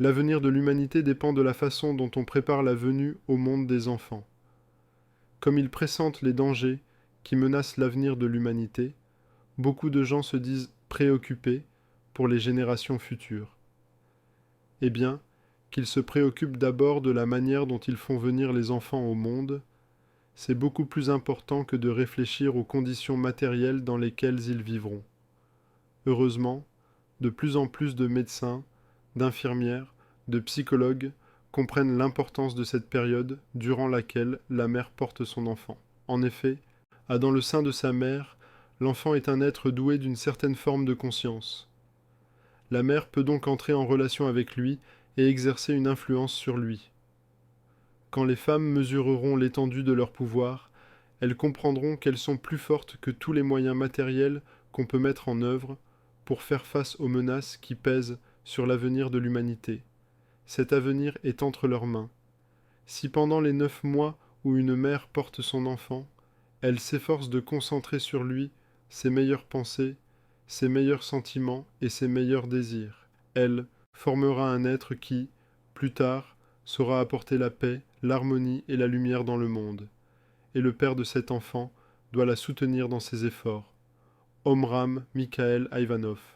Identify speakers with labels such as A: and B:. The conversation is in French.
A: L'avenir de l'humanité dépend de la façon dont on prépare la venue au monde des enfants. Comme ils pressentent les dangers qui menacent l'avenir de l'humanité, beaucoup de gens se disent préoccupés pour les générations futures. Eh bien, qu'ils se préoccupent d'abord de la manière dont ils font venir les enfants au monde, c'est beaucoup plus important que de réfléchir aux conditions matérielles dans lesquelles ils vivront. Heureusement, de plus en plus de médecins, d'infirmières, de psychologues comprennent l'importance de cette période durant laquelle la mère porte son enfant. En effet, dans le sein de sa mère, l'enfant est un être doué d'une certaine forme de conscience. La mère peut donc entrer en relation avec lui et exercer une influence sur lui. Quand les femmes mesureront l'étendue de leur pouvoir, elles comprendront qu'elles sont plus fortes que tous les moyens matériels qu'on peut mettre en œuvre pour faire face aux menaces qui pèsent sur l'avenir de l'humanité. Cet avenir est entre leurs mains. Si pendant les 9 mois où une mère porte son enfant, elle s'efforce de concentrer sur lui ses meilleures pensées, ses meilleurs sentiments et ses meilleurs désirs, elle formera un être qui, plus tard, saura apporter la paix, l'harmonie et la lumière dans le monde. Et le père de cet enfant doit la soutenir dans ses efforts. Omram Mikhaël Ivanov.